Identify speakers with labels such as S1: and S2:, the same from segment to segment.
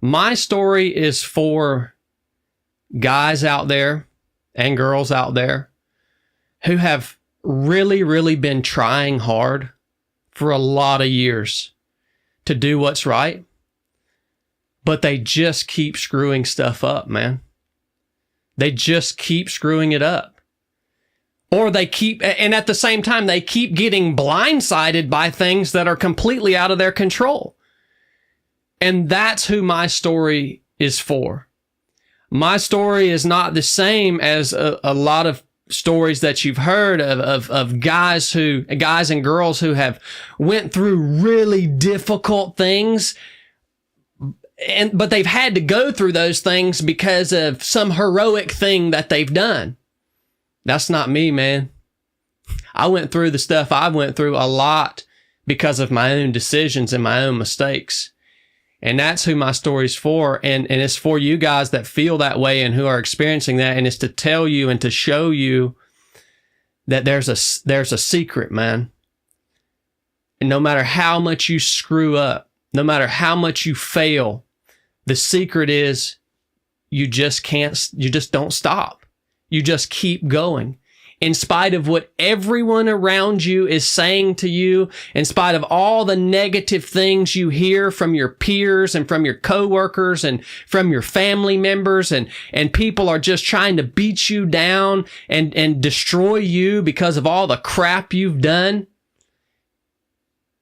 S1: My story is for guys out there and girls out there who have really, really been trying hard for a lot of years to do what's right, but they just keep screwing stuff up, man. They just keep screwing it up. Or and at the same time, they keep getting blindsided by things that are completely out of their control. And that's who my story is for. My story is not the same as a lot of stories that you've heard of guys and girls who have went through really difficult things, but they've had to go through those things because of some heroic thing that they've done. That's not me, man. I went through the stuff I went through a lot because of my own decisions and my own mistakes. And that's who my story's for. And it's for you guys that feel that way and who are experiencing that. And it's to tell you and to show you that there's a secret, man. And no matter how much you screw up, no matter how much you fail, the secret is you just don't stop. You just keep going. In spite of what everyone around you is saying to you, in spite of all the negative things you hear from your peers and from your coworkers and from your family members, and people are just trying to beat you down and destroy you because of all the crap you've done,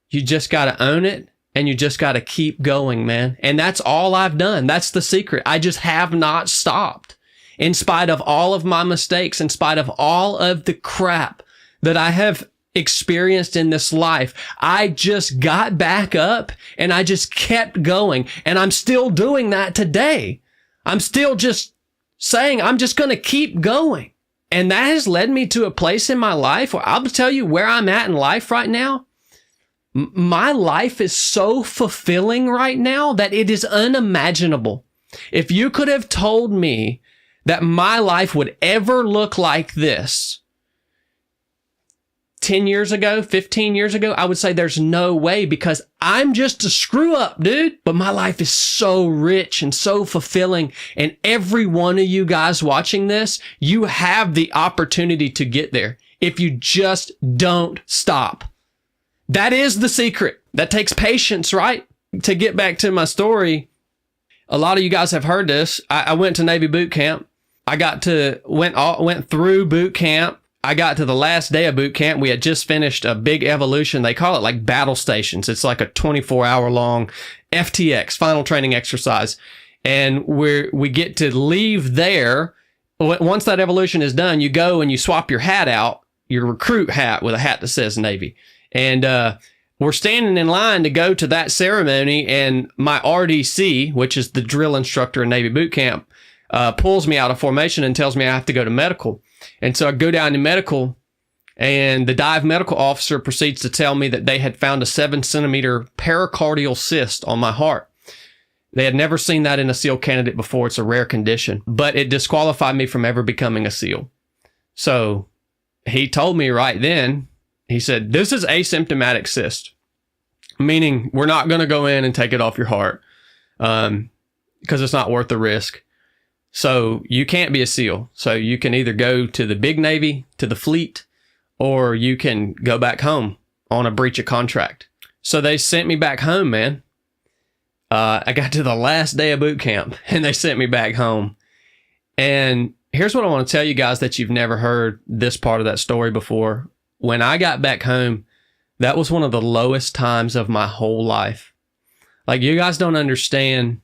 S1: you just got to own it and you just got to keep going, man. And that's all I've done. That's the secret. I just have not stopped. In spite of all of my mistakes, in spite of all of the crap that I have experienced in this life, I just got back up and I just kept going. And I'm still doing that today. I'm still just saying, I'm just going to keep going. And that has led me to a place in my life where I'll tell you where I'm at in life right now. My life is so fulfilling right now that it is unimaginable. If you could have told me that my life would ever look like this 10 years ago, 15 years ago, I would say there's no way, because I'm just a screw up, dude. But my life is so rich and so fulfilling. And every one of you guys watching this, you have the opportunity to get there if you just don't stop. That is the secret. That takes patience, right? To get back to my story, a lot of you guys have heard this. I went to Navy boot camp. I went through boot camp. I got to the last day of boot camp. We had just finished a big evolution. They call it like battle stations. It's like a 24-hour long FTX, final training exercise. And we get to leave there. Once that evolution is done, you go and you swap your hat out, your recruit hat with a hat that says Navy. And we're standing in line to go to that ceremony, and my RDC, which is the drill instructor in Navy boot camp, pulls me out of formation and tells me I have to go to medical. And so I go down to medical, and the dive medical officer proceeds to tell me that they had found a 7-centimeter pericardial cyst on my heart. They had never seen that in a SEAL candidate before. It's a rare condition, but it disqualified me from ever becoming a SEAL. So he told me right then, he said, this is asymptomatic cyst, meaning we're not going to go in and take it off your heart because it's not worth the risk. So you can't be a SEAL. So you can either go to the big Navy, to the fleet, or you can go back home on a breach of contract. So they sent me back home, man. I got to the last day of boot camp and they sent me back home. And here's what I want to tell you guys that you've never heard this part of that story before. When I got back home, that was one of the lowest times of my whole life. Like, you guys don't understand.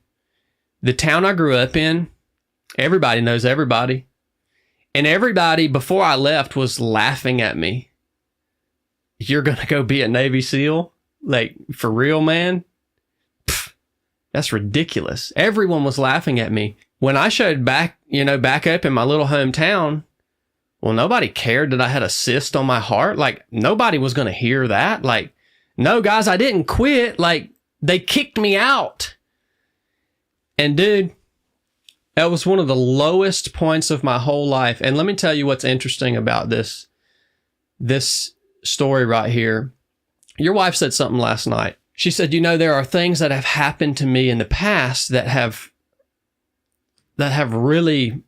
S1: The town I grew up in, everybody knows everybody. And everybody before I left was laughing at me. You're going to go be a Navy SEAL? Like, for real, man? Pfft, that's ridiculous. Everyone was laughing at me. When I showed back up in my little hometown, well, nobody cared that I had a cyst on my heart. Like, nobody was going to hear that. Like, no, guys, I didn't quit. Like, they kicked me out. And dude, that was one of the lowest points of my whole life. And let me tell you what's interesting about this story right here. Your wife said something last night. she said, there are things that have happened to me in the past that have really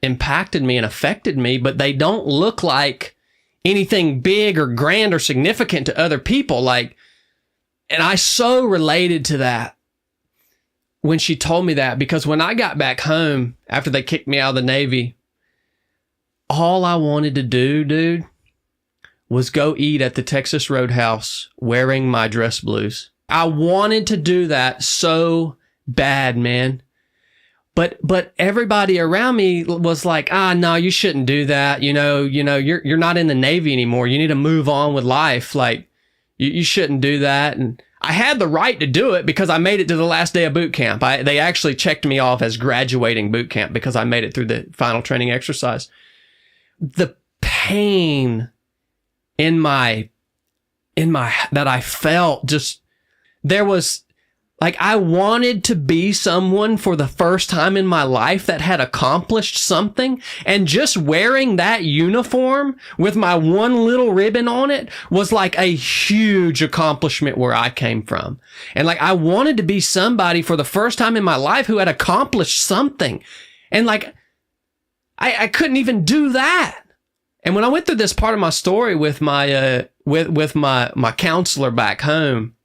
S1: impacted me and affected me, but they don't look like anything big or grand or significant to other people. And I so related to that when she told me that, because when I got back home after they kicked me out of the Navy, all I wanted to do, dude, was go eat at the Texas Roadhouse wearing my dress blues. I wanted to do that so bad, man. But everybody around me was like, no, you shouldn't do that. You're not in the Navy anymore. You need to move on with life. Like, you shouldn't do that. And I had the right to do it because I made it to the last day of boot camp. They actually checked me off as graduating boot camp because I made it through the final training exercise. The pain in my that I felt, just, there was, I wanted to be someone for the first time in my life that had accomplished something, and just wearing that uniform with my one little ribbon on it was like a huge accomplishment where I came from. And I wanted to be somebody for the first time in my life who had accomplished something. And I couldn't even do that. And when I went through this part of my story with my with my counselor back home,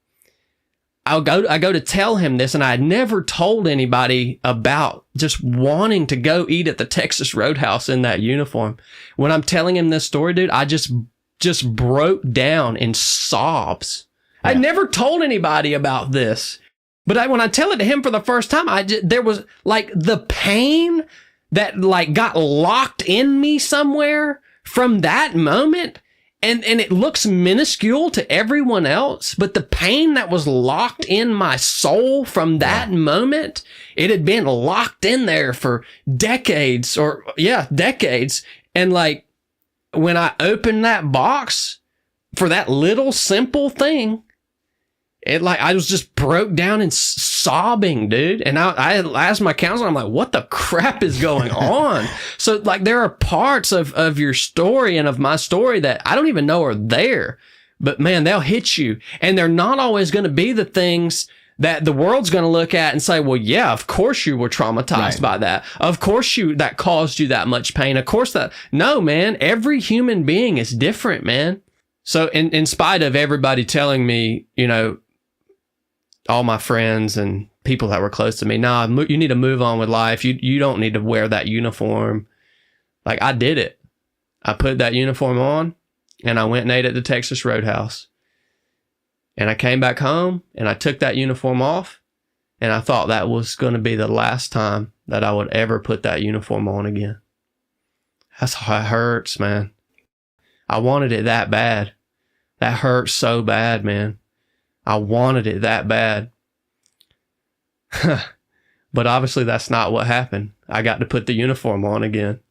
S1: I go to tell him this, and I had never told anybody about just wanting to go eat at the Texas Roadhouse in that uniform. When I'm telling him this story, dude, I just broke down in sobs. Yeah. I'd never told anybody about this, but when I tell it to him for the first time, there was the pain that got locked in me somewhere from that moment. And it looks minuscule to everyone else, but the pain that was locked in my soul from that moment, it had been locked in there for decades. And when I opened that box for that little simple thing, I was just broke down and sobbing, dude. And I asked my counselor, I'm like, what the crap is going on? So there are parts of your story and of my story that I don't even know are there, but man, they'll hit you. And they're not always going to be the things that the world's going to look at and say, well, yeah, of course you were traumatized by that. Of course that caused you that much pain. Of course no, man, every human being is different, man. So in spite of everybody telling me, all my friends and people that were close to me, you need to move on with life. You don't need to wear that uniform. I did it. I put that uniform on and I went and ate at the Texas Roadhouse. And I came back home and I took that uniform off, and I thought that was going to be the last time that I would ever put that uniform on again. That's how it hurts, man. I wanted it that bad. That hurts so bad, man. I wanted it that bad. But obviously that's not what happened. I got to put the uniform on again.